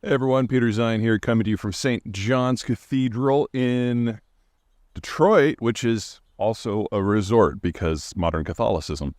Hey everyone, Peter Zeihan here, coming to you from St. John's Cathedral in Detroit, which is also a resort because modern Catholicism.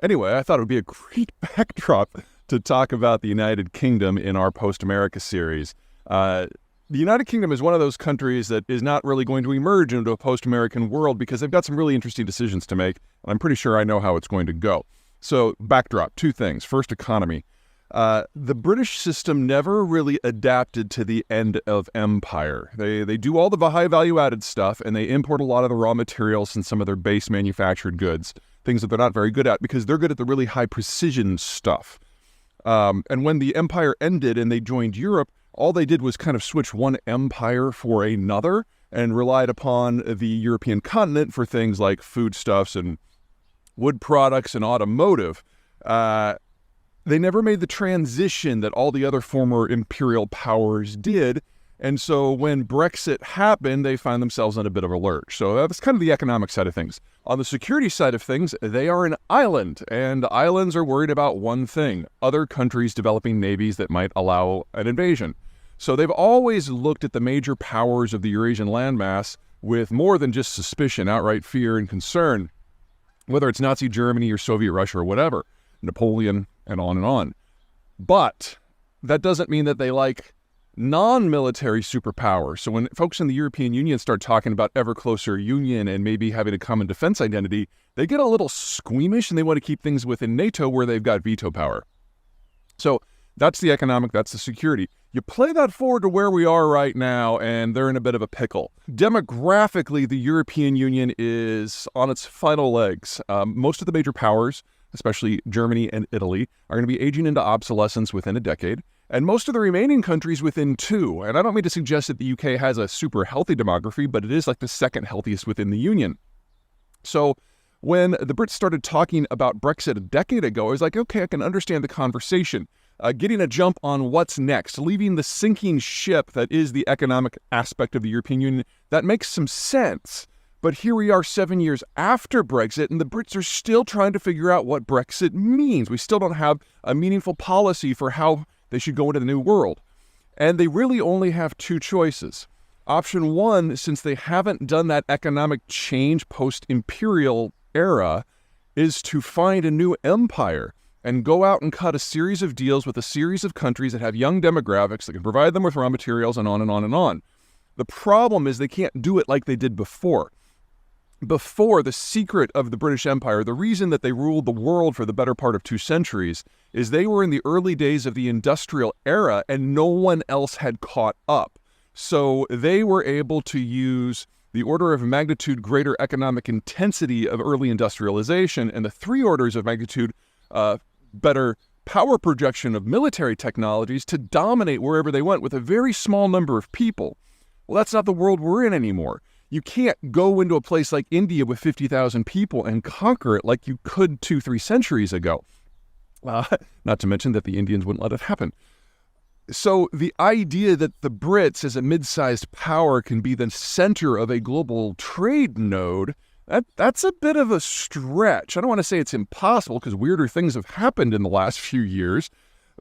Anyway, I thought it would be a great backdrop to talk about the United Kingdom in our Post-America series. The United Kingdom is one of those countries that is not really going to emerge into a post-American world because they've got some really interesting decisions to make, and I'm pretty sure I know how it's going to go. So, backdrop, two things. First, economy. The British system never really adapted to the end of empire. They do all the high value-added stuff, and they import a lot of the raw materials and some of their base manufactured goods, things that they're not very good at because they're good at the really high precision stuff. And when the empire ended and they joined Europe, all they did was kind of switch one empire for another and relied upon the European continent for things like foodstuffs and wood products and automotive. They never made the transition that all the other former imperial powers did. And so when Brexit happened, they find themselves in a bit of a lurch. So that's kind of the economic side of things. On the security side of things, they are an island, and islands are worried about one thing: other countries developing navies that might allow an invasion. So they've always looked at the major powers of the Eurasian landmass with more than just suspicion, outright fear and concern, whether it's Nazi Germany or Soviet Russia or whatever, Napoleon, and on and on. But that doesn't mean that they like non-military superpowers. So when folks in the European Union start talking about ever closer union and maybe having a common defense identity, they get a little squeamish and they want to keep things within NATO where they've got veto power. So that's the economic, that's the security. You play that forward to where we are right now, and they're in a bit of a pickle. Demographically, the European Union is on its final legs. Most of the major powers, especially Germany and Italy, are going to be aging into obsolescence within a decade, and most of the remaining countries within two. And I don't mean to suggest that the UK has a super healthy demography, but it is like the second healthiest within the Union. So when the Brits started talking about Brexit a decade ago, I was like, okay, I can understand the conversation. Getting a jump on what's next, leaving the sinking ship that is the economic aspect of the European Union, that makes some sense. But here we are 7 years after Brexit, and the Brits are still trying to figure out what Brexit means. We still don't have a meaningful policy for how they should go into the new world. And they really only have two choices. Option one, since they haven't done that economic change post-imperial era, is to find a new empire and go out and cut a series of deals with a series of countries that have young demographics that can provide them with raw materials and on and on and on. The problem is they can't do it like they did before. Before, the secret of the British Empire, the reason that they ruled the world for the better part of 2 centuries, is they were in the early days of the industrial era and no one else had caught up. So they were able to use the order of magnitude greater economic intensity of early industrialization and the 3 orders of magnitude better power projection of military technologies to dominate wherever they went with a very small number of people. Well, that's not the world we're in anymore. You can't go into a place like India with 50,000 people and conquer it like you could 2-3 centuries ago. Not to mention that the Indians wouldn't let it happen. So the idea that the Brits as a mid-sized power can be the center of a global trade node, that's a bit of a stretch. I don't want to say it's impossible because weirder things have happened in the last few years,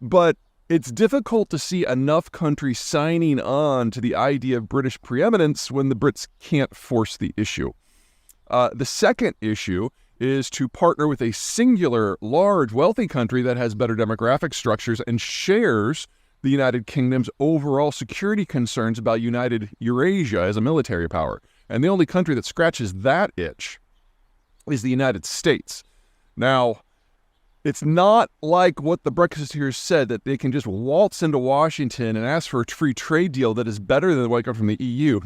but it's difficult to see enough countries signing on to the idea of British preeminence when the Brits can't force the issue. The second issue is to partner with a singular, large, wealthy country that has better demographic structures and shares the United Kingdom's overall security concerns about United Eurasia as a military power. And the only country that scratches that itch is the United States. Now, it's not like what the Brexiteers said, that they can just waltz into Washington and ask for a free trade deal that is better than what comes from the EU.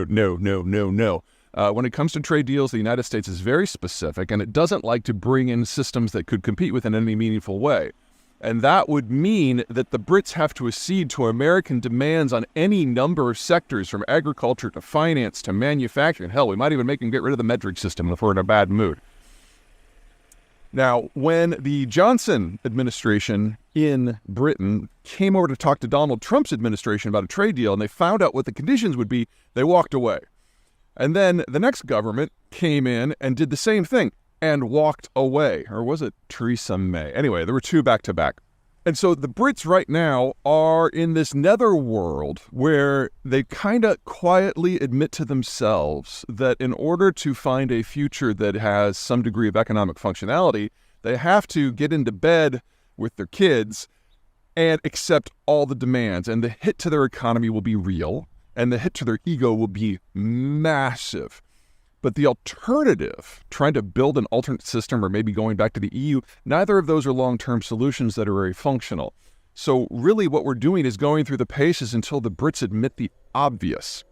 No. When it comes to trade deals, the United States is very specific, and it doesn't like to bring in systems that could compete with in any meaningful way. And that would mean that the Brits have to accede to American demands on any number of sectors, from agriculture to finance to manufacturing. Hell, we might even make them get rid of the metric system if we're in a bad mood. Now, when the Johnson administration in Britain came over to talk to Donald Trump's administration about a trade deal, and they found out what the conditions would be, they walked away. And then the next government came in and did the same thing and walked away. Or was it Theresa May? Anyway, there were 2 back-to-back. And so the Brits right now are in this netherworld where they kind of quietly admit to themselves that in order to find a future that has some degree of economic functionality, they have to get into bed with their kids and accept all the demands. And the hit to their economy will be real, and the hit to their ego will be massive. But the alternative, trying to build an alternate system or maybe going back to the EU, neither of those are long-term solutions that are very functional. So really what we're doing is going through the paces until the Brits admit the obvious.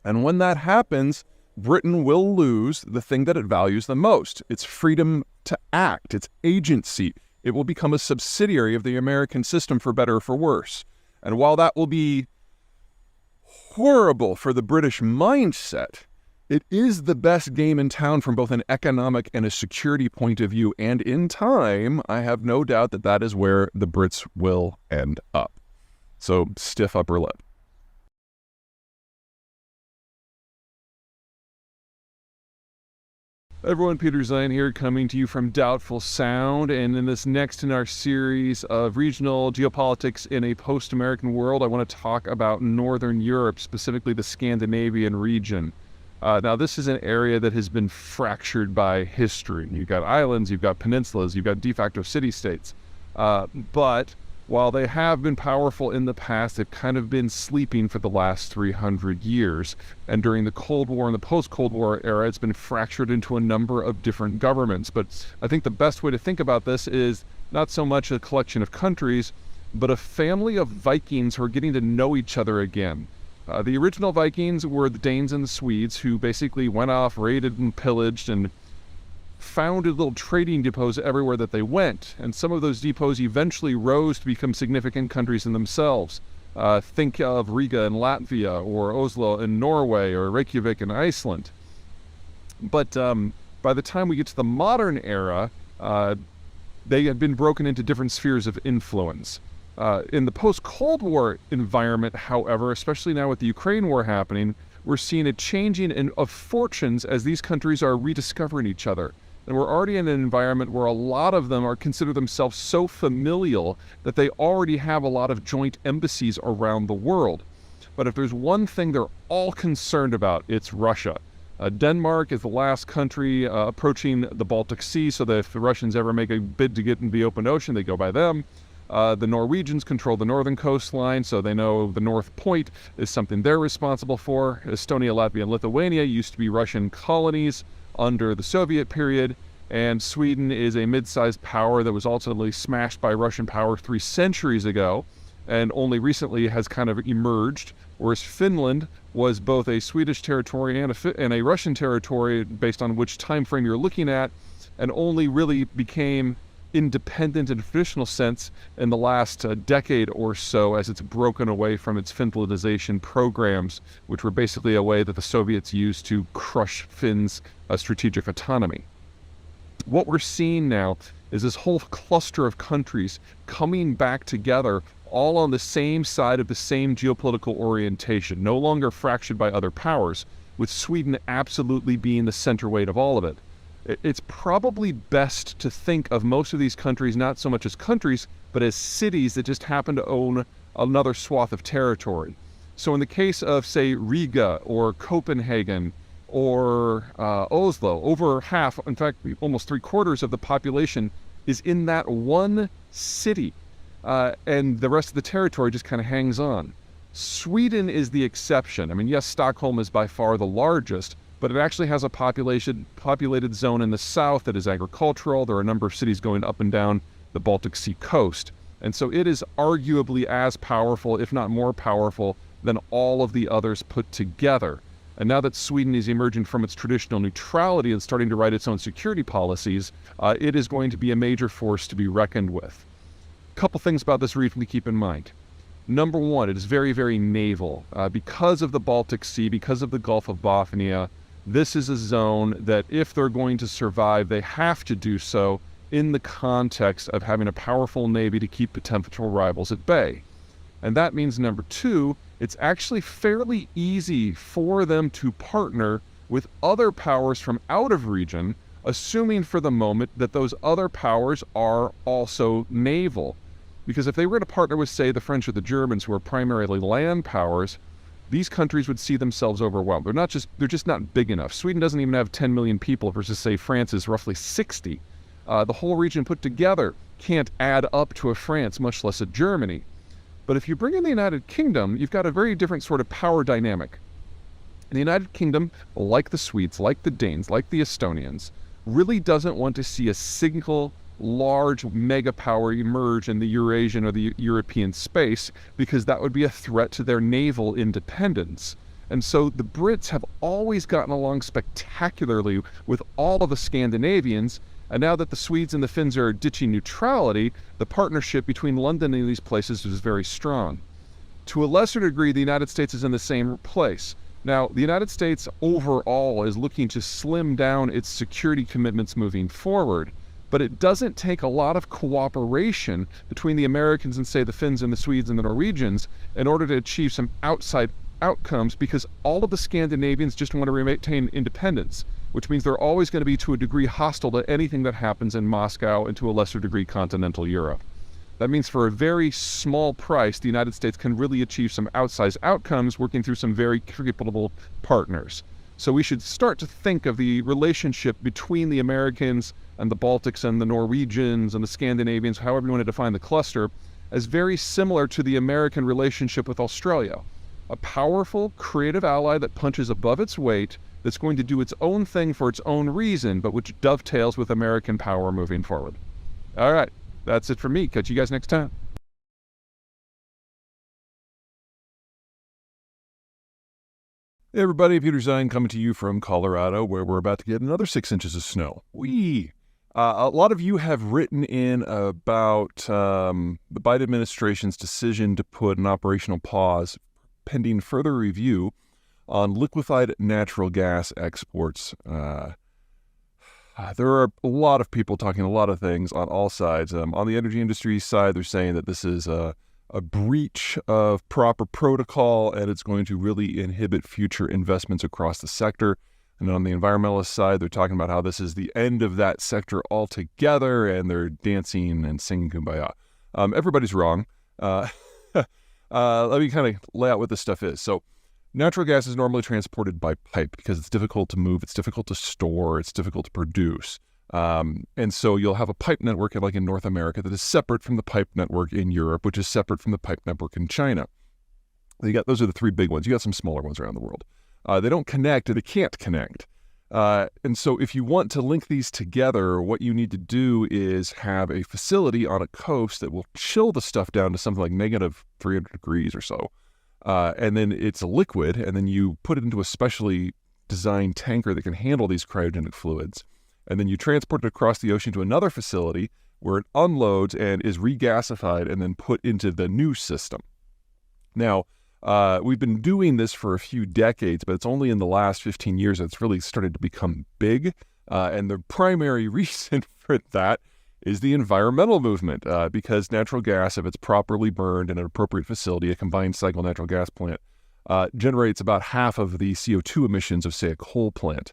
And when that happens, Britain will lose the thing that it values the most, its freedom to act, its agency. It will become a subsidiary of the American system for better or for worse. And while that will be horrible for the British mindset, it is the best game in town from both an economic and a security point of view, and in time, I have no doubt that that is where the Brits will end up. So, stiff upper lip. Everyone, Peter Zeihan here, coming to you from Doubtful Sound, and in this next in our series of regional geopolitics in a post-American world, I want to talk about Northern Europe, specifically the Scandinavian region. Now, this is an area that has been fractured by history. You've got islands, you've got peninsulas, you've got de facto city-states. But while they have been powerful in the past, they've kind of been sleeping for the last 300 years. And during the Cold War and the post-Cold War era, it's been fractured into a number of different governments. But I think the best way to think about this is not so much a collection of countries, but a family of Vikings who are getting to know each other again. The original Vikings were the Danes and the Swedes, who basically went off, raided and pillaged and founded little trading depots everywhere that they went. And some of those depots eventually rose to become significant countries in themselves. Think of Riga in Latvia, or Oslo in Norway, or Reykjavik in Iceland. But by the time we get to the modern era, they had been broken into different spheres of influence. In the post-Cold War environment, however, especially now with the Ukraine war happening, we're seeing a changing of fortunes as these countries are rediscovering each other. And we're already in an environment where a lot of them are consider themselves so familial that they already have a lot of joint embassies around the world. But if there's one thing they're all concerned about, it's Russia. Denmark is the last country approaching the Baltic Sea, so that if the Russians ever make a bid to get into the open ocean, they go by them. The Norwegians control the northern coastline, so they know the North Point is something they're responsible for. Estonia, Latvia, and Lithuania used to be Russian colonies under the Soviet period, and Sweden is a mid-sized power that was ultimately smashed by Russian power 3 centuries ago, and only recently has kind of emerged, whereas Finland was both a Swedish territory and a Russian territory based on which time frame you're looking at, and only really became independent in a traditional sense in the last decade or so as it's broken away from its Finlandization programs, which were basically a way that the Soviets used to crush Finns' strategic autonomy. What we're seeing now is this whole cluster of countries coming back together all on the same side of the same geopolitical orientation, no longer fractured by other powers, with Sweden absolutely being the center weight of all of it. It's probably best to think of most of these countries not so much as countries, but as cities that just happen to own another swath of territory. So in the case of, say, Riga or Copenhagen or Oslo, over half, in fact, almost 3/4 of the population is in that one city, and the rest of the territory just kind of hangs on. Sweden is the exception. I mean, yes, Stockholm is by far the largest, but it actually has a populated zone in the south that is agricultural. There are a number of cities going up and down the Baltic Sea coast. And so it is arguably as powerful, if not more powerful, than all of the others put together. And now that Sweden is emerging from its traditional neutrality and starting to write its own security policies, it is going to be a major force to be reckoned with. A couple things about this region to keep in mind. Number one, it is very, very naval. Because of the Baltic Sea, because of the Gulf of Bothnia, this is a zone that if they're going to survive, they have to do so in the context of having a powerful navy to keep potential rivals at bay. And that means, number two, it's actually fairly easy for them to partner with other powers from out of region, assuming for the moment that those other powers are also naval. Because if they were to partner with, say, the French or the Germans, who are primarily land powers, these countries would see themselves overwhelmed. They're just not big enough. Sweden doesn't even have 10 million people versus, say, France is roughly 60. The whole region put together can't add up to a France, much less a Germany. But if you bring in the United Kingdom, you've got a very different sort of power dynamic. The United Kingdom, like the Swedes, like the Danes, like the Estonians, really doesn't want to see a single large mega power emerge in the Eurasian or the European space, because that would be a threat to their naval independence. And so the Brits have always gotten along spectacularly with all of the Scandinavians, and now that the Swedes and the Finns are ditching neutrality, the partnership between London and these places is very strong. To a lesser degree, the United States is in the same place. Now, the United States overall is looking to slim down its security commitments moving forward, but it doesn't take a lot of cooperation between the Americans and, say, the Finns and the Swedes and the Norwegians in order to achieve some outside outcomes, because all of the Scandinavians just want to maintain independence, which means they're always going to be, to a degree, hostile to anything that happens in Moscow and, to a lesser degree, continental Europe. That means for a very small price, the United States can really achieve some outsized outcomes working through some very capable partners. So we should start to think of the relationship between the Americans and the Baltics and the Norwegians and the Scandinavians, however you want to define the cluster, as very similar to the American relationship with Australia. A powerful, creative ally that punches above its weight, that's going to do its own thing for its own reason, but which dovetails with American power moving forward. All right, that's it for me. Catch you guys next time. Hey everybody, Peter Zeihan coming to you from Colorado, where we're about to get another 6 inches of snow. Whee! A lot of you have written in about the Biden administration's decision to put an operational pause pending further review on liquefied natural gas exports. There are a lot of people talking a lot of things on all sides. On the energy industry side, they're saying that this is a breach of proper protocol, and it's going to really inhibit future investments across the sector. And on the environmentalist side, they're talking about how this is the end of that sector altogether, and they're dancing and singing Kumbaya. Everybody's wrong. Let me kind of lay out what this stuff is. So natural gas is normally transported by pipe because it's difficult to move, it's difficult to store, it's difficult to produce. And so you'll have a pipe network like in North America that is separate from the pipe network in Europe, which is separate from the pipe network in China. Those are the three big ones. You got some smaller ones around the world. They don't connect, or they can't connect. And so if you want to link these together, what you need to do is have a facility on a coast that will chill the stuff down to something like negative 300 degrees or so. And then it's a liquid, and then you put it into a specially designed tanker that can handle these cryogenic fluids. And then you transport it across the ocean to another facility where it unloads and is regasified and then put into the new system. Now, we've been doing this for a few decades, but it's only in the last 15 years that it's really started to become big. And the primary reason for that is the environmental movement, because natural gas, if it's properly burned in an appropriate facility, a combined cycle natural gas plant, generates about half of the CO2 emissions of, say, a coal plant.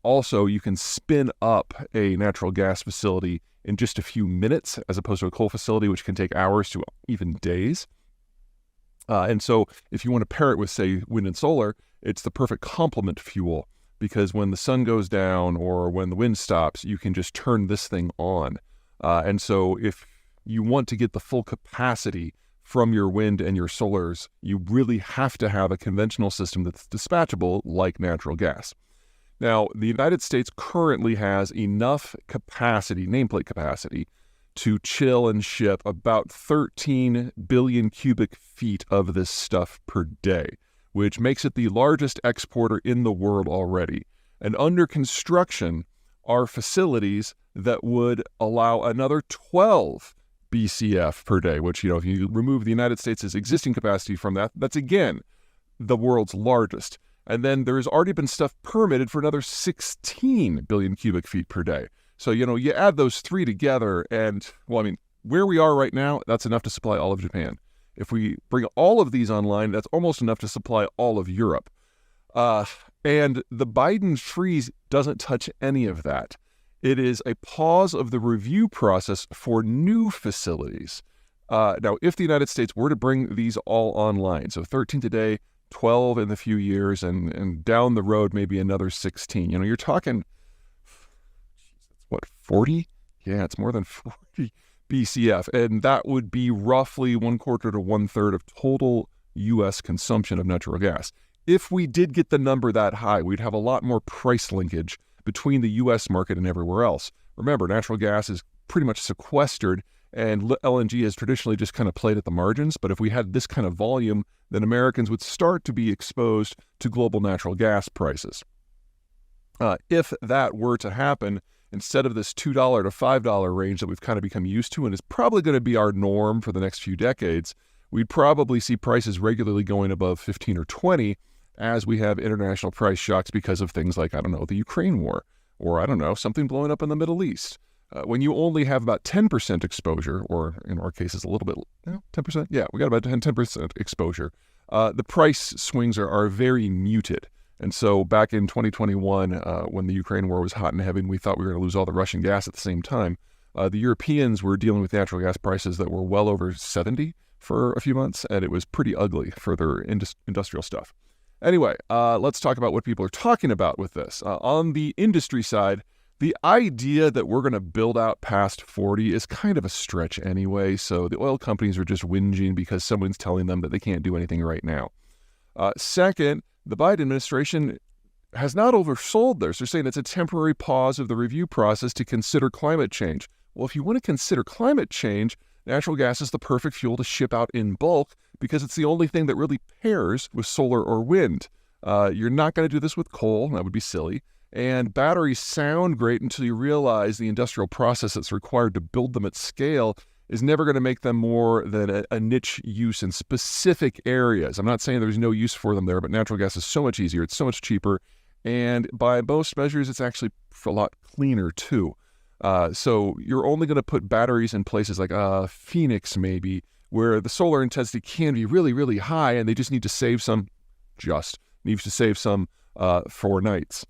Also, you can spin up a natural gas facility in just a few minutes, as opposed to a coal facility, which can take hours to even days. And so if you want to pair it with, say, wind and solar, it's the perfect complement fuel, because when the sun goes down or when the wind stops, you can just turn this thing on. And so if you want to get the full capacity from your wind and your solars, you really have to have a conventional system that's dispatchable like natural gas. Now, the United States currently has enough capacity, nameplate capacity, to chill and ship about 13 billion cubic feet of this stuff per day, which makes it the largest exporter in the world already. And under construction are facilities that would allow another 12 BCF per day, which, if you remove the United States' existing capacity from that, that's again the world's largest. And then there's already been stuff permitted for another 16 billion cubic feet per day. So, you add those three together and, where we are right now, that's enough to supply all of Japan. If we bring all of these online, that's almost enough to supply all of Europe. And the Biden freeze doesn't touch any of that. It is a pause of the review process for new facilities. Now, if the United States were to bring these all online, so 13 today, 12 in the few years, and down the road, maybe another 16. You're talking, what, 40? Yeah, it's more than 40 BCF. And that would be roughly 1/4 to 1/3 of total U.S. consumption of natural gas. If we did get the number that high, we'd have a lot more price linkage between the U.S. market and everywhere else. Remember, natural gas is pretty much sequestered, and LNG has traditionally just kind of played at the margins. But if we had this kind of volume, then Americans would start to be exposed to global natural gas prices. If that were to happen, instead of this $2 to $5 range that we've kind of become used to and is probably going to be our norm for the next few decades, we'd probably see prices regularly going above 15 or 20 as we have international price shocks because of things like, the Ukraine war, or something blowing up in the Middle East. When you only have about 10% exposure, or in our cases a little bit, 10%? Yeah, we got about 10% exposure. The price swings are very muted. And so back in 2021, when the Ukraine war was hot and heavy and we thought we were going to lose all the Russian gas at the same time, the Europeans were dealing with natural gas prices that were well over 70 for a few months, and it was pretty ugly for their industrial stuff. Anyway, let's talk about what people are talking about with this. On the industry side, the idea that we're going to build out past 40 is kind of a stretch anyway, so the oil companies are just whinging because someone's telling them that they can't do anything right now. Second, the Biden administration has not oversold this. They're saying it's a temporary pause of the review process to consider climate change. Well, if you want to consider climate change, natural gas is the perfect fuel to ship out in bulk because it's the only thing that really pairs with solar or wind. You're not going to do this with coal. That would be silly. And batteries sound great until you realize the industrial process that's required to build them at scale is never going to make them more than a niche use in specific areas. I'm not saying there's no use for them there, but natural gas is so much easier. It's so much cheaper. And by most measures, it's actually a lot cleaner too. So you're only going to put batteries in places like Phoenix maybe, where the solar intensity can be really, really high, and they just need to save some, for nights.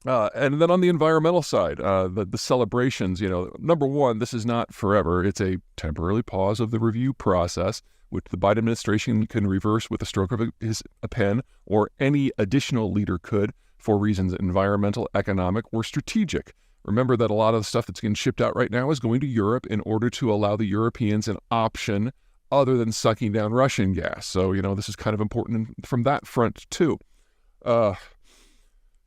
And then on the environmental side, the celebrations, number one, this is not forever. It's a temporary pause of the review process, which the Biden administration can reverse with a stroke of a pen, or any additional leader could, for reasons environmental, economic, or strategic. Remember that a lot of the stuff that's getting shipped out right now is going to Europe in order to allow the Europeans an option other than sucking down Russian gas. So, this is kind of important from that front too.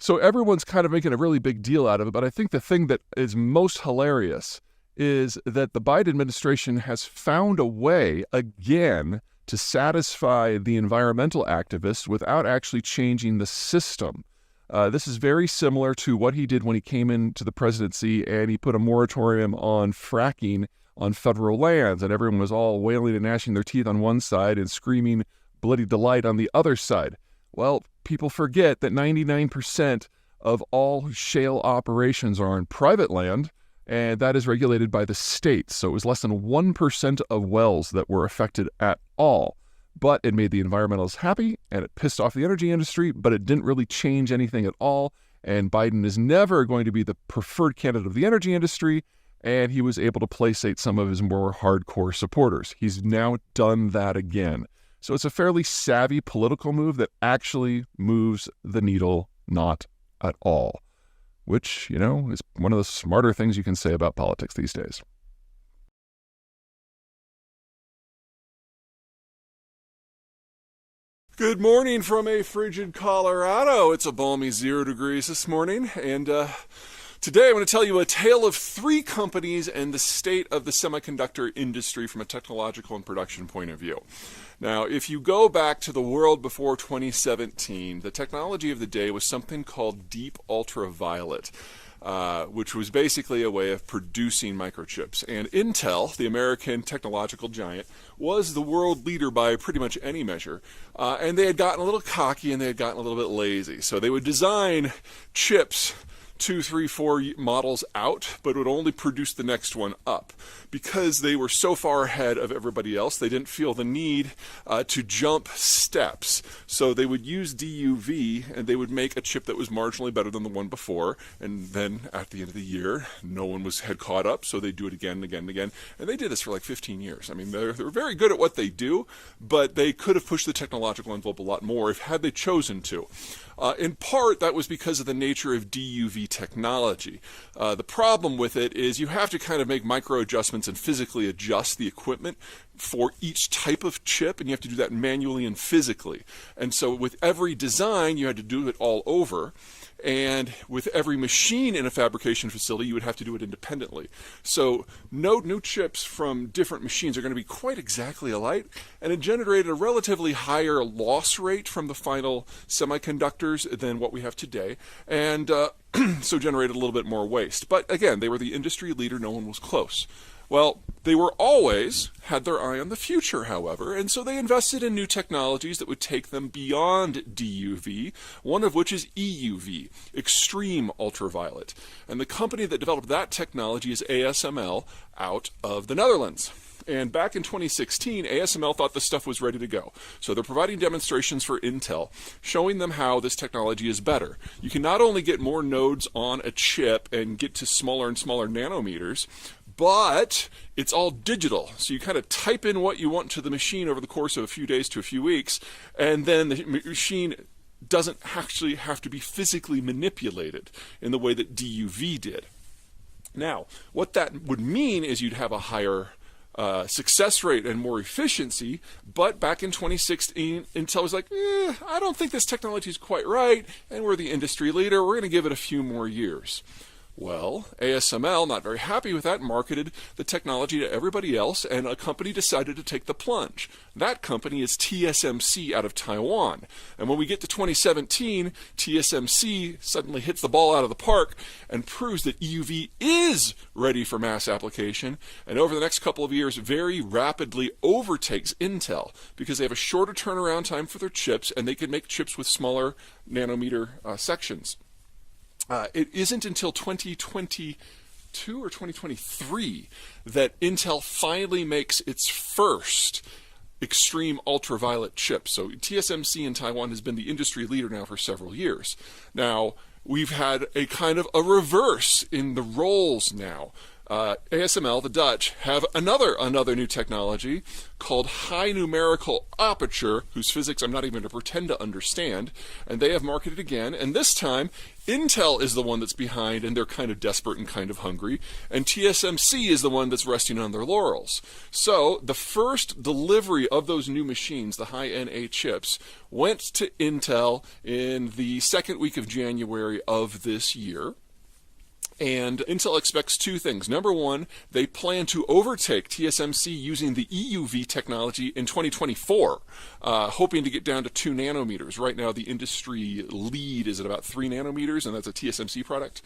So everyone's kind of making a really big deal out of it, but I think the thing that is most hilarious is that the Biden administration has found a way, again, to satisfy the environmental activists without actually changing the system. This is very similar to what he did when he came into the presidency and he put a moratorium on fracking on federal lands, and everyone was all wailing and gnashing their teeth on one side and screaming bloody delight on the other side. Well, people forget that 99% of all shale operations are on private land, and that is regulated by the state. So it was less than 1% of wells that were affected at all. But it made the environmentalists happy, and it pissed off the energy industry, but it didn't really change anything at all. And Biden is never going to be the preferred candidate of the energy industry, and he was able to placate some of his more hardcore supporters. He's now done that again. So it's a fairly savvy political move that actually moves the needle not at all, which, is one of the smarter things you can say about politics these days. Good morning from a frigid Colorado. It's a balmy 0 degrees this morning, and today I'm going to tell you a tale of 3 companies and the state of the semiconductor industry from a technological and production point of view. Now, if you go back to the world before 2017, the technology of the day was something called deep ultraviolet, which was basically a way of producing microchips. And Intel, the American technological giant, was the world leader by pretty much any measure. And they had gotten a little cocky and they had gotten a little bit lazy. So they would design chips 2, 3, 4 models out, but would only produce the next one up. Because they were so far ahead of everybody else, they didn't feel the need to jump steps. So they would use DUV, and they would make a chip that was marginally better than the one before, and then at the end of the year, no one had caught up, so they'd do it again and again and again. And they did this for like 15 years. I mean, they're very good at what they do, but they could have pushed the technological envelope a lot more had they chosen to. In part, that was because of the nature of DUV technology. The problem with it is you have to kind of make micro adjustments and physically adjust the equipment for each type of chip, and you have to do that manually and physically. And so with every design, you had to do it all over. And with every machine in a fabrication facility, you would have to do it independently. So no new chips from different machines are going to be quite exactly alike, and it generated a relatively higher loss rate from the final semiconductors than what we have today, and so generated a little bit more waste. But again, they were the industry leader, no one was close. Well, they were always had their eye on the future, however, and so they invested in new technologies that would take them beyond DUV, one of which is EUV, extreme ultraviolet. And the company that developed that technology is ASML out of the Netherlands. And back in 2016, ASML thought this stuff was ready to go. So they're providing demonstrations for Intel, showing them how this technology is better. You can not only get more nodes on a chip and get to smaller and smaller nanometers, but it's all digital. So you kind of type in what you want to the machine over the course of a few days to a few weeks, and then the machine doesn't actually have to be physically manipulated in the way that DUV did. Now, what that would mean is you'd have a higher success rate and more efficiency, but back in 2016, Intel was like, I don't think this technology is quite right, and we're the industry leader, we're going to give it a few more years. Well, ASML, not very happy with that, marketed the technology to everybody else, and a company decided to take the plunge. That company is TSMC out of Taiwan. And when we get to 2017, TSMC suddenly hits the ball out of the park and proves that EUV is ready for mass application, and over the next couple of years very rapidly overtakes Intel because they have a shorter turnaround time for their chips, and they can make chips with smaller nanometer sections. It isn't until 2022 or 2023 that Intel finally makes its first extreme ultraviolet chip. So TSMC in Taiwan has been the industry leader now for several years. Now, we've had a kind of a reverse in the roles now. ASML, the Dutch, have another new technology called high numerical aperture, whose physics I'm not even going to pretend to understand, and they have marketed again, and this time Intel is the one that's behind, and they're kind of desperate and kind of hungry, and TSMC is the one that's resting on their laurels. So the first delivery of those new machines, the high NA chips, went to Intel in the second week of January of this year. And Intel expects two things. Number one, they plan to overtake TSMC using the EUV technology in 2024, hoping to get down to 2 nanometers. Right now, the industry lead is at about 3 nanometers, and that's a TSMC product.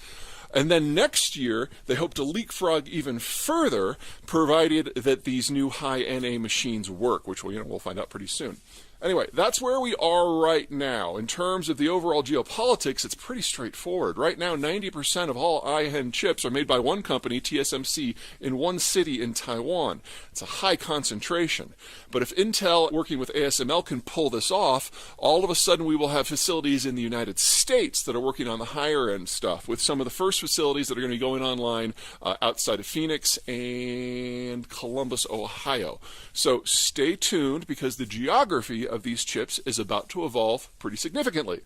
And then next year, they hope to leapfrog even further, provided that these new high NA machines work, which we'll find out pretty soon. Anyway, that's where we are right now. In terms of the overall geopolitics, it's pretty straightforward. Right now, 90% of all IHN chips are made by one company, TSMC, in one city in Taiwan. It's a high concentration. But if Intel, working with ASML, can pull this off, all of a sudden we will have facilities in the United States that are working on the higher end stuff, with some of the first facilities that are going to be going online outside of Phoenix and Columbus, Ohio. So stay tuned, because the geography of these chips is about to evolve pretty significantly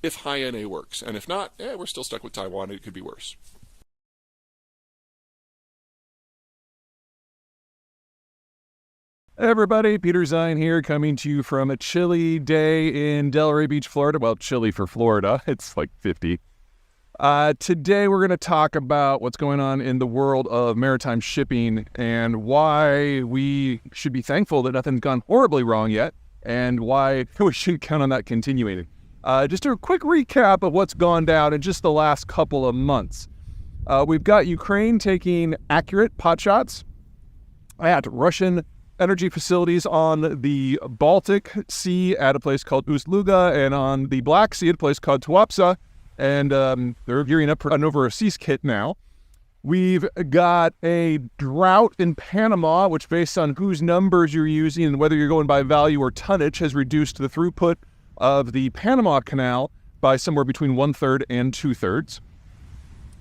if high NA works. And if not, we're still stuck with Taiwan. It could be worse. Hey everybody, Peter Zeihan here, coming to you from a chilly day in Delray Beach, Florida. Well, chilly for Florida. It's like 50. Today we're going to talk about what's going on in the world of maritime shipping and why we should be thankful that nothing's gone horribly wrong yet, and why we should count on that continuing. Just a quick recap of what's gone down in just the last couple of months. We've got Ukraine taking accurate potshots at Russian energy facilities on the Baltic Sea at a place called Ust-Luga, and on the Black Sea at a place called Tuapse. and they're gearing up for an overseas kit now. We've got a drought in Panama, which based on whose numbers you're using and whether you're going by value or tonnage has reduced the throughput of the Panama Canal by somewhere between 1/3 and 2/3.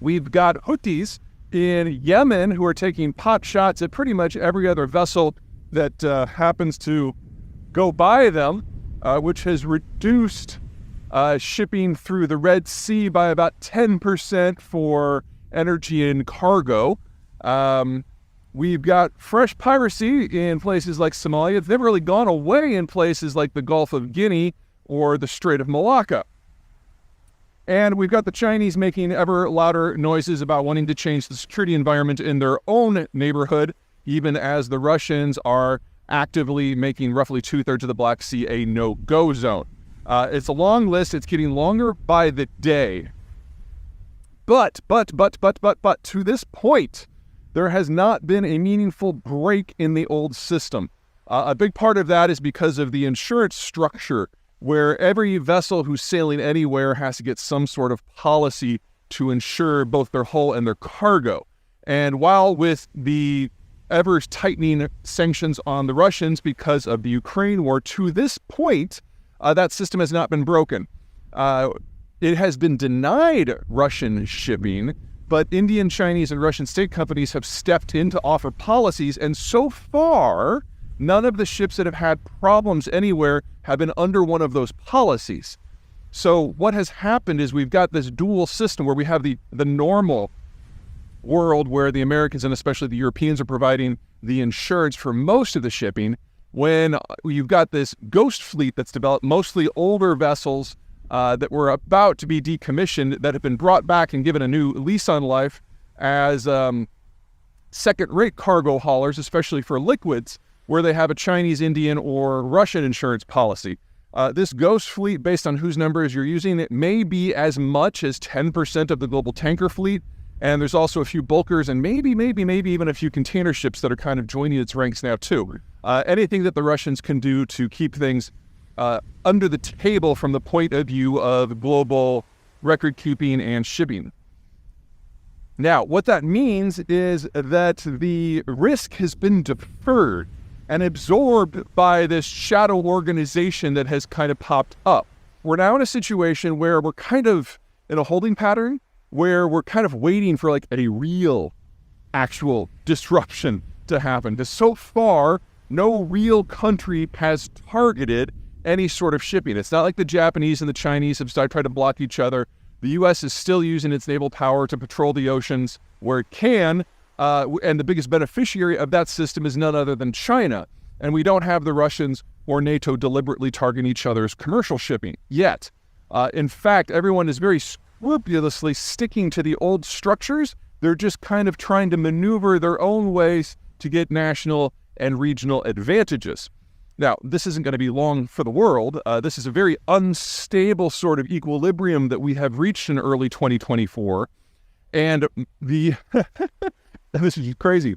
We've got Houthis in Yemen who are taking pot shots at pretty much every other vessel that happens to go by them, which has reduced shipping through the Red Sea by about 10% for energy and cargo. We've got fresh piracy in places like Somalia. It's never really gone away in places like the Gulf of Guinea or the Strait of Malacca. And we've got the Chinese making ever louder noises about wanting to change the security environment in their own neighborhood, even as the Russians are actively making roughly 2/3 of the Black Sea a no-go zone. It's a long list. It's getting longer by the day. But, to this point, there has not been a meaningful break in the old system. A big part of that is because of the insurance structure, where every vessel who's sailing anywhere has to get some sort of policy to insure both their hull and their cargo. And while with the ever-tightening sanctions on the Russians because of the Ukraine war, to this point, that system has not been broken. It has been denied Russian shipping, but Indian, Chinese, and Russian state companies have stepped in to offer policies, and so far, none of the ships that have had problems anywhere have been under one of those policies. So what has happened is we've got this dual system where we have the normal world where the Americans and especially the Europeans are providing the insurance for most of the shipping, when you've got this ghost fleet that's developed, mostly older vessels that were about to be decommissioned that have been brought back and given a new lease on life as second-rate cargo haulers, especially for liquids, where they have a Chinese, Indian, or Russian insurance policy. This ghost fleet, based on whose numbers you're using, it may be as much as 10% of the global tanker fleet, and there's also a few bulkers and maybe even a few container ships that are kind of joining its ranks now too. Anything that the Russians can do to keep things under the table from the point of view of global record keeping and shipping. Now, what that means is that the risk has been deferred and absorbed by this shadow organization that has kind of popped up. We're now in a situation where we're kind of in a holding pattern, where we're kind of waiting for like a real, actual disruption to happen. Because so far, no real country has targeted any sort of shipping. It's not like the Japanese and the Chinese have started trying to block each other. The U.S. is still using its naval power to patrol the oceans where it can, and the biggest beneficiary of that system is none other than China. And we don't have the Russians or NATO deliberately targeting each other's commercial shipping yet. In fact, everyone is very scrupulously sticking to the old structures. They're just kind of trying to maneuver their own ways to get national and regional advantages. Now, this isn't going to be long for the world. This is a very unstable sort of equilibrium that we have reached in early 2024. And this is crazy.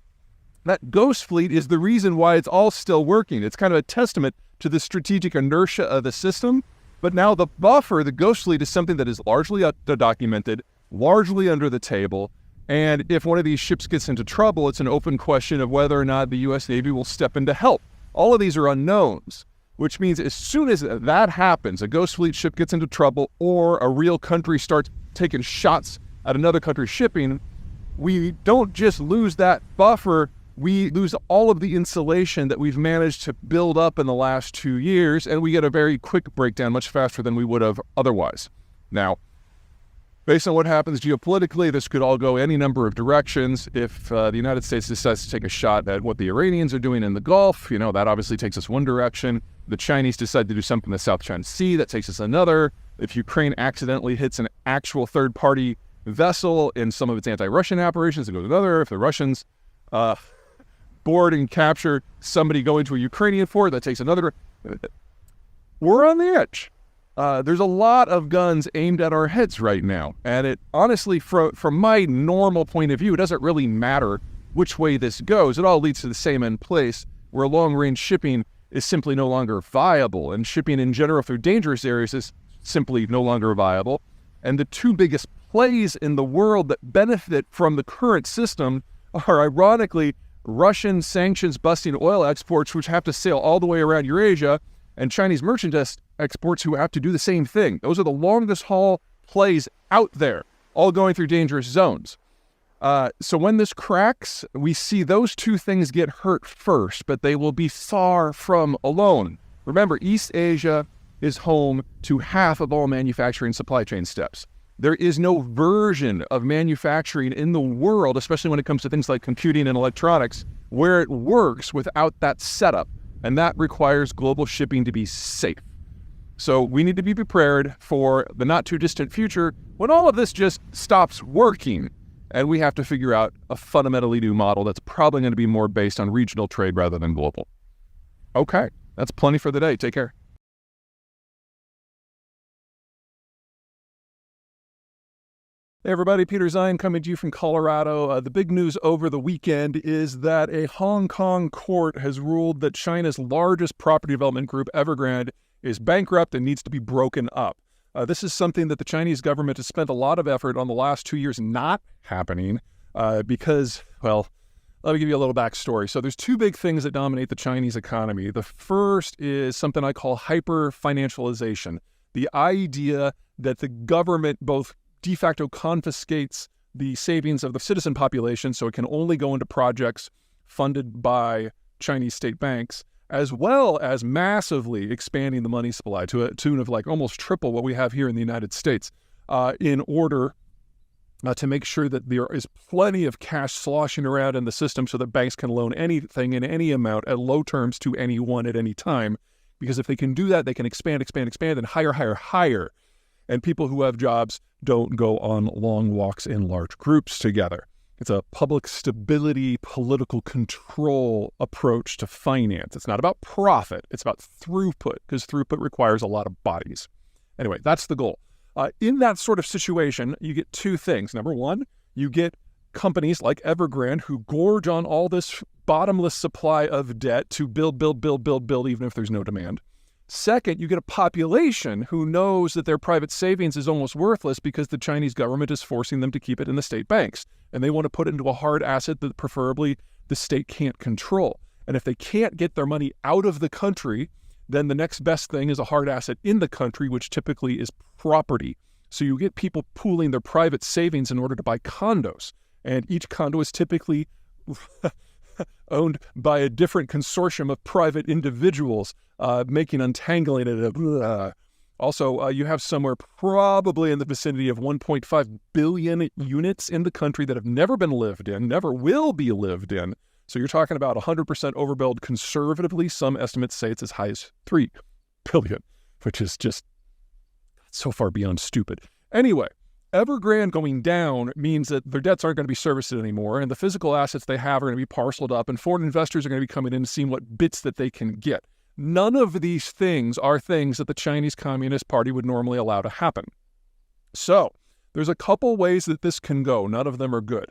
That ghost fleet is the reason why it's all still working. It's kind of a testament to the strategic inertia of the system. But now the buffer, the ghost fleet, is something that is largely documented, largely under the table. And if one of these ships gets into trouble, it's an open question of whether or not the U.S. Navy will step in to help. All of these are unknowns, which means as soon as that happens, a ghost fleet ship gets into trouble or a real country starts taking shots at another country's shipping, we don't just lose that buffer, we lose all of the insulation that we've managed to build up in the last 2 years, and we get a very quick breakdown much faster than we would have otherwise. Now, based on what happens geopolitically, this could all go any number of directions. If the United States decides to take a shot at what the Iranians are doing in the Gulf, that obviously takes us one direction. The Chinese decide to do something in the South China Sea, that takes us another. If Ukraine accidentally hits an actual third-party vessel in some of its anti-Russian operations, it goes another. If the Russians board and capture somebody going to a Ukrainian fort, that takes another. We're on the edge. There's a lot of guns aimed at our heads right now. And it honestly, from my normal point of view, it doesn't really matter which way this goes. It all leads to the same end place, where long-range shipping is simply no longer viable. And shipping in general through dangerous areas is simply no longer viable. And the two biggest plays in the world that benefit from the current system are, ironically, Russian sanctions busting oil exports, which have to sail all the way around Eurasia, and Chinese merchandise exports who have to do the same thing. Those are the longest haul plays out there, all going through dangerous zones. So when this cracks, we see those two things get hurt first, but they will be far from alone. Remember, East Asia is home to half of all manufacturing supply chain steps. There is no version of manufacturing in the world, especially when it comes to things like computing and electronics, where it works without that setup. And that requires global shipping to be safe. So we need to be prepared for the not too distant future when all of this just stops working. And we have to figure out a fundamentally new model that's probably going to be more based on regional trade rather than global. Okay, that's plenty for the day. Take care. Hey everybody, Peter Zeihan coming to you from Colorado. The big news over the weekend is that a Hong Kong court has ruled that China's largest property development group, Evergrande, is bankrupt and needs to be broken up. This is something that the Chinese government has spent a lot of effort on the last 2 years not happening because, well, let me give you a little backstory. So there's two big things that dominate the Chinese economy. The first is something I call hyper-financialization, the idea that the government both de facto confiscates the savings of the citizen population so it can only go into projects funded by Chinese state banks, as well as massively expanding the money supply to a tune of like almost triple what we have here in the United States in order to make sure that there is plenty of cash sloshing around in the system so that banks can loan anything in any amount at low terms to anyone at any time. Because if they can do that, they can expand, and hire. And people who have jobs don't go on long walks in large groups together. It's a public stability, political control approach to finance. It's not about profit. It's about throughput, because throughput requires a lot of bodies. Anyway, that's the goal. In that sort of situation, you get two things. Number one, you get companies like Evergrande who gorge on all this bottomless supply of debt to build, even if there's no demand. Second, you get a population who knows that their private savings is almost worthless because the Chinese government is forcing them to keep it in the state banks. And they want to put it into a hard asset that preferably the state can't control. And if they can't get their money out of the country, then the next best thing is a hard asset in the country, which typically is property. So you get people pooling their private savings in order to buy condos. And each condo is typically owned by a different consortium of private individuals, making untangling it. Also, you have somewhere probably in the vicinity of 1.5 billion units in the country that have never been lived in, never will be lived in. So you're talking about 100% overbuild conservatively. Some estimates say it's as high as 3 billion, which is just so far beyond stupid. Anyway, Evergrande going down means that their debts aren't going to be serviced anymore, and the physical assets they have are going to be parceled up, and foreign investors are going to be coming in and seeing what bits that they can get. None of these things are things that the Chinese Communist Party would normally allow to happen. So there's a couple ways that this can go. None of them are good.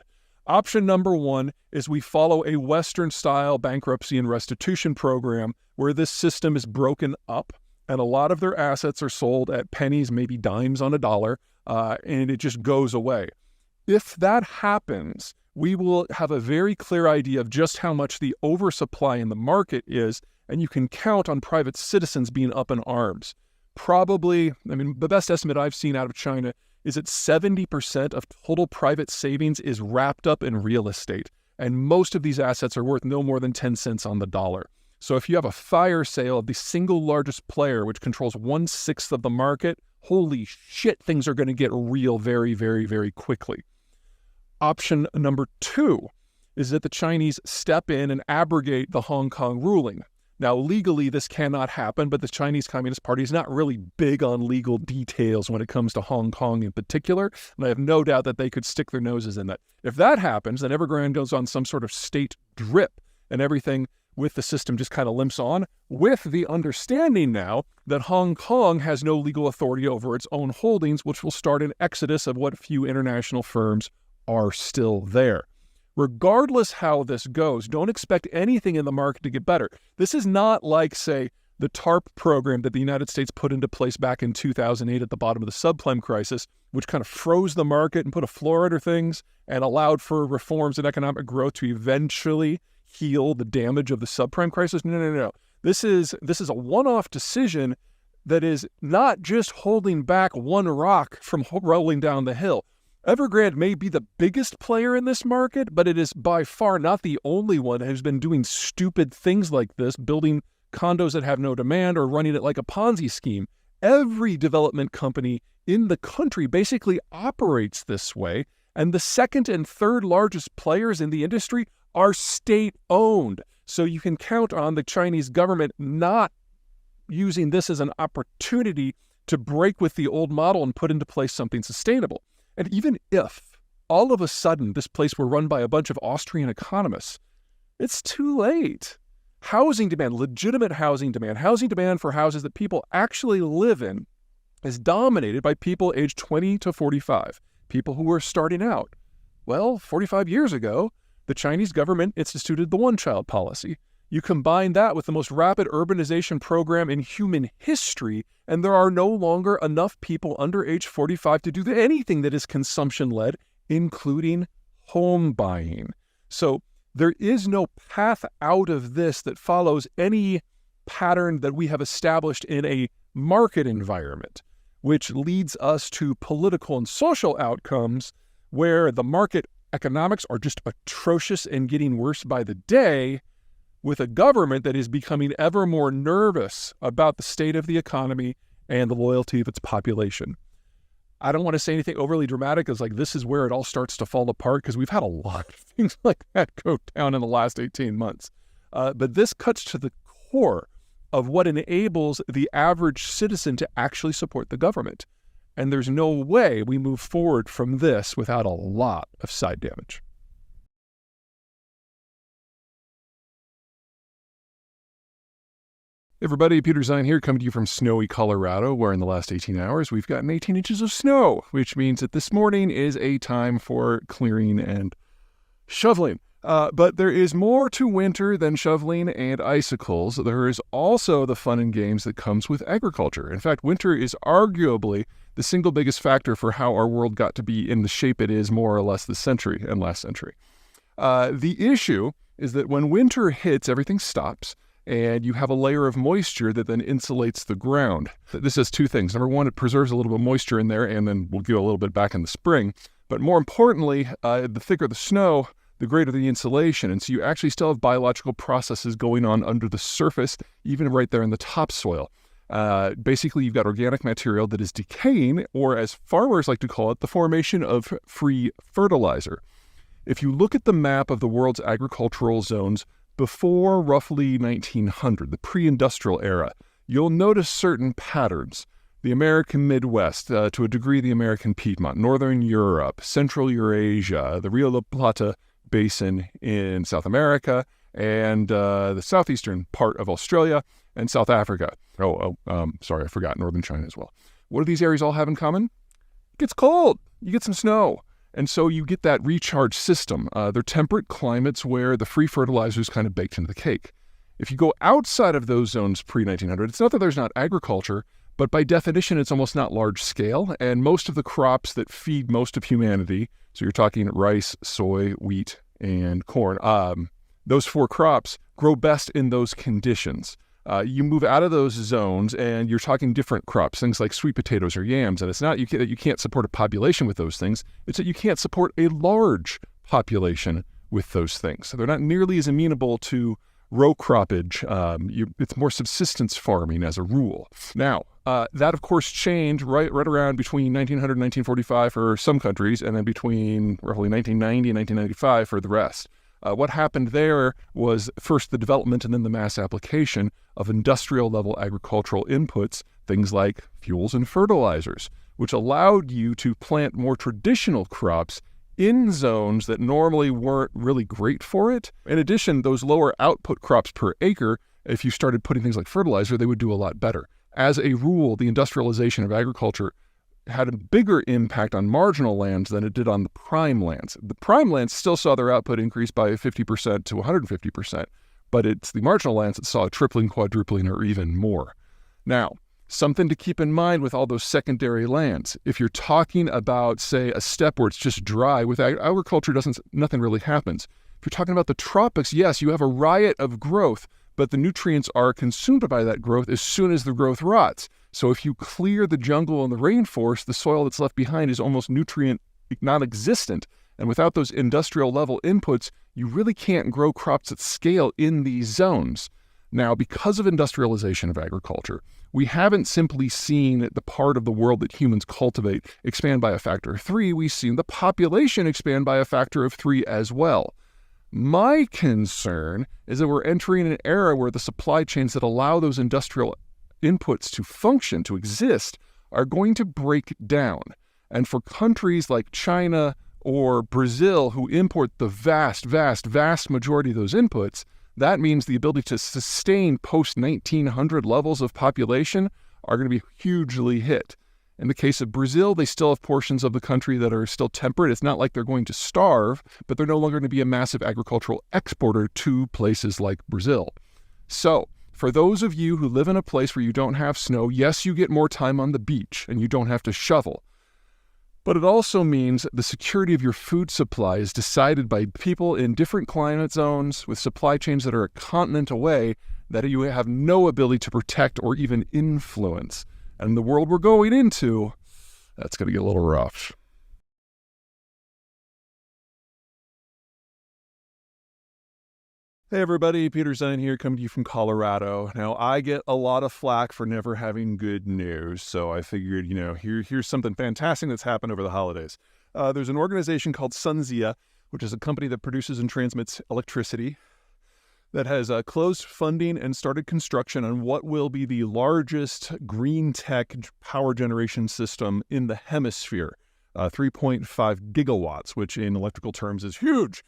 Option number one is we follow a Western-style bankruptcy and restitution program where this system is broken up and a lot of their assets are sold at pennies, maybe dimes on a dollar, and it just goes away. If that happens, we will have a very clear idea of just how much the oversupply in the market is, and you can count on private citizens being up in arms. Probably, the best estimate I've seen out of China is that 70% of total private savings is wrapped up in real estate, and most of these assets are worth no more than 10 cents on the dollar. So if you have a fire sale of the single largest player, which controls 1/6 of the market, holy shit, things are going to get real very, very, very quickly. Option number two is that the Chinese step in and abrogate the Hong Kong ruling. Now, legally, this cannot happen, but the Chinese Communist Party is not really big on legal details when it comes to Hong Kong in particular, and I have no doubt that they could stick their noses in that. If that happens, then Evergrande goes on some sort of state drip, and everything with the system just kind of limps on, with the understanding now that Hong Kong has no legal authority over its own holdings, which will start an exodus of what few international firms are still there. Regardless how this goes, don't expect anything in the market to get better. This is not like, say, the TARP program that the United States put into place back in 2008 at the bottom of the subprime crisis, which kind of froze the market and put a floor under things and allowed for reforms and economic growth to eventually heal the damage of the subprime crisis. No. This is a one-off decision that is not just holding back one rock from rolling down the hill. Evergrande may be the biggest player in this market, but it is by far not the only one that has been doing stupid things like this, building condos that have no demand or running it like a Ponzi scheme. Every development company in the country basically operates this way, and the second and third largest players in the industry are state-owned. So you can count on the Chinese government not using this as an opportunity to break with the old model and put into place something sustainable. And even if all of a sudden this place were run by a bunch of Austrian economists, it's too late. Housing demand, legitimate housing demand for houses that people actually live in, is dominated by people aged 20 to 45, people who are starting out. Well, 45 years ago, the Chinese government instituted the one-child policy. You combine that with the most rapid urbanization program in human history, and there are no longer enough people under age 45 to do anything that is consumption-led, including home buying. So there is no path out of this that follows any pattern that we have established in a market environment, which leads us to political and social outcomes where the market economics are just atrocious and getting worse by the day, with a government that is becoming ever more nervous about the state of the economy and the loyalty of its population. I don't want to say anything overly dramatic as like this is where it all starts to fall apart, because we've had a lot of things like that go down in the last 18 months. But this cuts to the core of what enables the average citizen to actually support the government. And there's no way we move forward from this without a lot of side damage. Hey everybody, Peter Zeihan here, coming to you from snowy Colorado, where in the last 18 hours we've gotten 18 inches of snow, which means that this morning is a time for clearing and shoveling. But there is more to winter than shoveling and icicles. There is also the fun and games that comes with agriculture. In fact, winter is arguably the single biggest factor for how our world got to be in the shape it is more or less this century and last century. The issue is that when winter hits, everything stops, and you have a layer of moisture that then insulates the ground. This does two things. Number one, it preserves a little bit of moisture in there, and then we'll get a little bit back in the spring. But more importantly, the thicker the snow, the greater the insulation. And so you actually still have biological processes going on under the surface, even right there in the topsoil. Basically, you've got organic material that is decaying, or as farmers like to call it, the formation of free fertilizer. If you look at the map of the world's agricultural zones before roughly 1900, the pre-industrial era, you'll notice certain patterns. The American Midwest, to a degree the American Piedmont, Northern Europe, Central Eurasia, the Rio de la Plata Basin in South America, and the southeastern part of Australia and South Africa. Sorry, I forgot Northern China as well. What do these areas all have in common? It gets cold. You get some snow. And so you get that recharge system. They're temperate climates where the free fertilizer is kind of baked into the cake. If you go outside of those zones pre-1900, it's not that there's not agriculture, but by definition, it's almost not large scale. And most of the crops that feed most of humanity, so you're talking rice, soy, wheat, and corn, those four crops grow best in those conditions. You move out of those zones and you're talking different crops, things like sweet potatoes or yams. And it's not that you can't support a population with those things. It's that you can't support a large population with those things. So they're not nearly as amenable to row croppage. It's more subsistence farming as a rule. Now, that of course changed right around between 1900 and 1945 for some countries, and then between roughly 1990 and 1995 for the rest. What happened there was first the development and then the mass application of industrial-level agricultural inputs, things like fuels and fertilizers, which allowed you to plant more traditional crops in zones that normally weren't really great for it. In addition, those lower output crops per acre, if you started putting things like fertilizer, they would do a lot better. As a rule, the industrialization of agriculture had a bigger impact on marginal lands than it did on the prime lands. The prime lands still saw their output increase by 50% to 150%, but it's the marginal lands that saw a tripling, quadrupling, or even more. Now, something to keep in mind with all those secondary lands. If you're talking about, say, a steppe where it's just dry, with agriculture, nothing really happens. If you're talking about the tropics, yes, you have a riot of growth, but the nutrients are consumed by that growth as soon as the growth rots. So if you clear the jungle and the rainforest, the soil that's left behind is almost nutrient non-existent. And without those industrial level inputs, you really can't grow crops at scale in these zones. Now, because of industrialization of agriculture, we haven't simply seen the part of the world that humans cultivate expand by a factor of 3, we've seen the population expand by a factor of 3 as well. My concern is that we're entering an era where the supply chains that allow those industrial inputs to function, to exist, are going to break down. And for countries like China or Brazil, who import the vast majority of those inputs, that means the ability to sustain post-1900 levels of population are going to be hugely hit. In the case of Brazil, they still have portions of the country that are still temperate. It's not like they're going to starve, but they're no longer going to be a massive agricultural exporter to places like Brazil. So, for those of you who live in a place where you don't have snow, yes, you get more time on the beach and you don't have to shovel. But it also means the security of your food supply is decided by people in different climate zones with supply chains that are a continent away that you have no ability to protect or even influence. And the world we're going into, that's going to get a little rough. Hey everybody, Peter Zeihan here, coming to you from Colorado. Now, I get a lot of flack for never having good news, so I figured, here's something fantastic that's happened over the holidays. There's an organization called Sunzia, which is a company that produces and transmits electricity, that has closed funding and started construction on what will be the largest green tech power generation system in the hemisphere, 3.5 gigawatts, which in electrical terms is huge.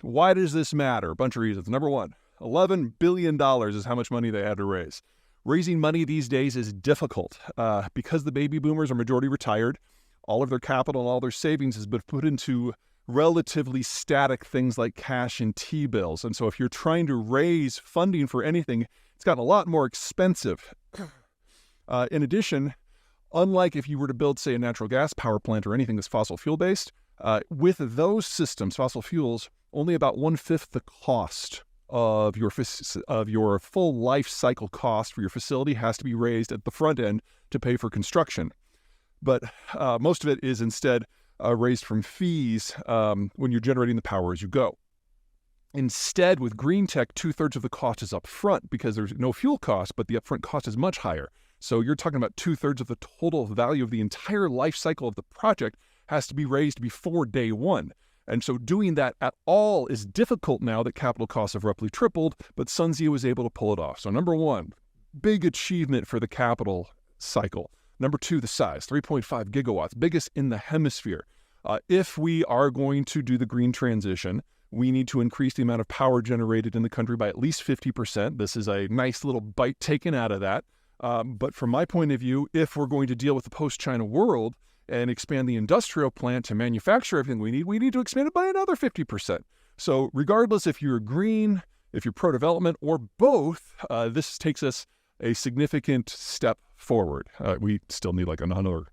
Why does this matter? A bunch of reasons. Number one, $11 billion is how much money they had to raise. Raising money these days is difficult because the baby boomers are majority retired. All of their capital and all their savings has been put into relatively static things like cash and T-bills. And so if you're trying to raise funding for anything, it's gotten a lot more expensive. In addition, unlike if you were to build, say, a natural gas power plant or anything that's fossil fuel-based, with those systems, fossil fuels, only about 1/5 the cost of your full life cycle cost for your facility has to be raised at the front end to pay for construction. But most of it is instead raised from fees when you're generating the power as you go. Instead, with green tech, 2/3 of the cost is up front because there's no fuel cost, but the upfront cost is much higher. So you're talking about 2/3 of the total value of the entire life cycle of the project has to be raised before day one. And so doing that at all is difficult now that capital costs have roughly tripled, but Sunzia was able to pull it off. So number one, big achievement for the capital cycle. Number two, the size, 3.5 gigawatts, biggest in the hemisphere. If we are going to do the green transition, we need to increase the amount of power generated in the country by at least 50%. This is a nice little bite taken out of that. But from my point of view, if we're going to deal with the post-China world and expand the industrial plant to manufacture everything we need to expand it by another 50%. So regardless if you're green, if you're pro-development, or both, this takes us a significant step forward. We still need like another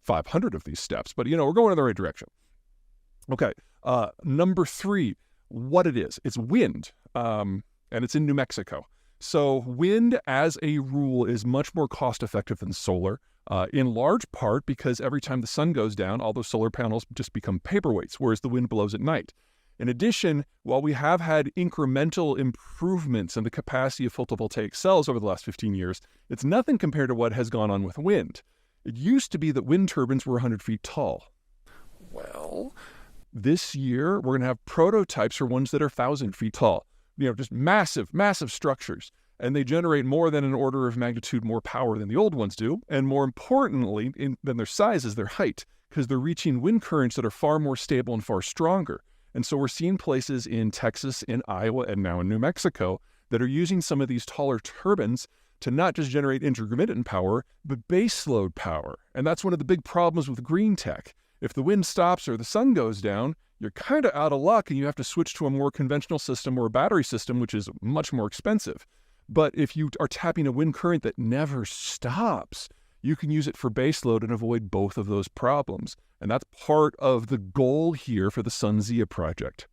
500 of these steps, but we're going in the right direction. Okay, number three, what it is. It's wind, and it's in New Mexico. So wind, as a rule, is much more cost-effective than solar, in large part because every time the sun goes down, all those solar panels just become paperweights, whereas the wind blows at night. In addition, while we have had incremental improvements in the capacity of photovoltaic cells over the last 15 years, it's nothing compared to what has gone on with wind. It used to be that wind turbines were 100 feet tall. Well, this year we're going to have prototypes for ones that are 1,000 feet tall. Just massive, massive structures. And they generate more than an order of magnitude more power than the old ones do. And more importantly than their size is their height, because they're reaching wind currents that are far more stable and far stronger. And so we're seeing places in Texas, in Iowa, and now in New Mexico that are using some of these taller turbines to not just generate intermittent power, but baseload power. And that's one of the big problems with green tech, If the wind stops or the sun goes down, you're kind of out of luck and you have to switch to a more conventional system or a battery system, which is much more expensive. But if you are tapping a wind current that never stops, you can use it for baseload and avoid both of those problems. And that's part of the goal here for the SunZia project.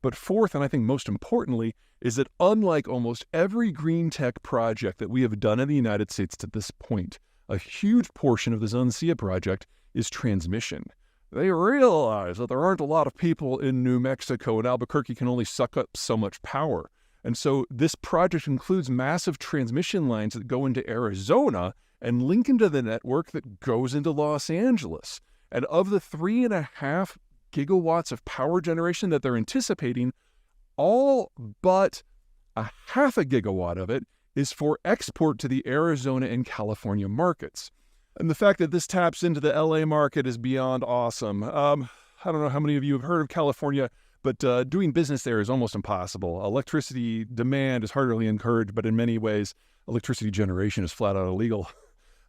But fourth, and I think most importantly, is that unlike almost every green tech project that we have done in the United States to this point, a huge portion of the SunZia project is transmission. They realize that there aren't a lot of people in New Mexico, and Albuquerque can only suck up so much power. And so this project includes massive transmission lines that go into Arizona and link into the network that goes into Los Angeles. And of the 3.5 gigawatts of power generation that they're anticipating, all but 0.5 gigawatt of it is for export to the Arizona and California markets. And the fact that this taps into the LA market is beyond awesome. I don't know how many of you have heard of California, but doing business there is almost impossible. Electricity demand is hardly encouraged, but in many ways, electricity generation is flat out illegal.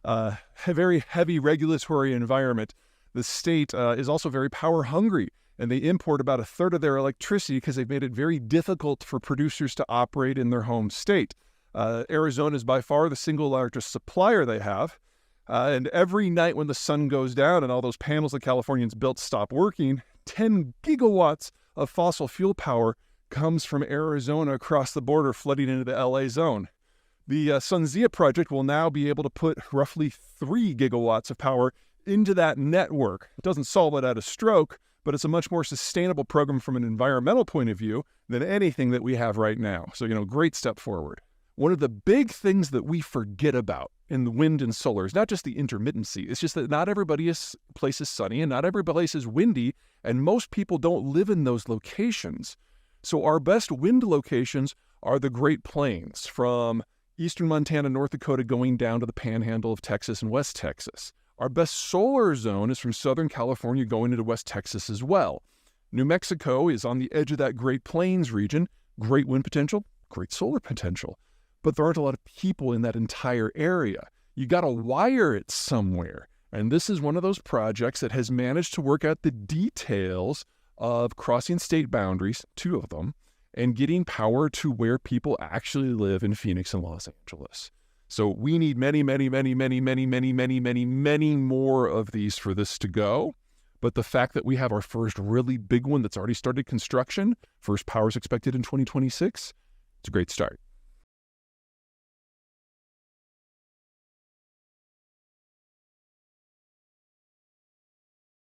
A very heavy regulatory environment. The state is also very power hungry, and they import about 1/3 of their electricity because they've made it very difficult for producers to operate in their home state. Arizona is by far the single largest supplier they have. And every night when the sun goes down and all those panels that Californians built stop working, 10 gigawatts of fossil fuel power comes from Arizona across the border, flooding into the LA zone. The SunZia project will now be able to put roughly 3 gigawatts of power into that network. It doesn't solve it at a stroke, but it's a much more sustainable program from an environmental point of view than anything that we have right now. So, great step forward. One of the big things that we forget about in the wind and solar is not just the intermittency. It's just that not every place is sunny and not every place is windy, and most people don't live in those locations. So our best wind locations are the Great Plains, from eastern Montana, North Dakota, going down to the panhandle of Texas and West Texas. Our best solar zone is from Southern California going into West Texas as well. New Mexico is on the edge of that Great Plains region. Great wind potential, great solar potential. But there aren't a lot of people in that entire area. You got to wire it somewhere. And this is one of those projects that has managed to work out the details of crossing state boundaries, 2 of them, and getting power to where people actually live in Phoenix and Los Angeles. So we need many, many, many, many, many, many, many, many, many more of these for this to go. But the fact that we have our first really big one that's already started construction, first power is expected in 2026, it's a great start.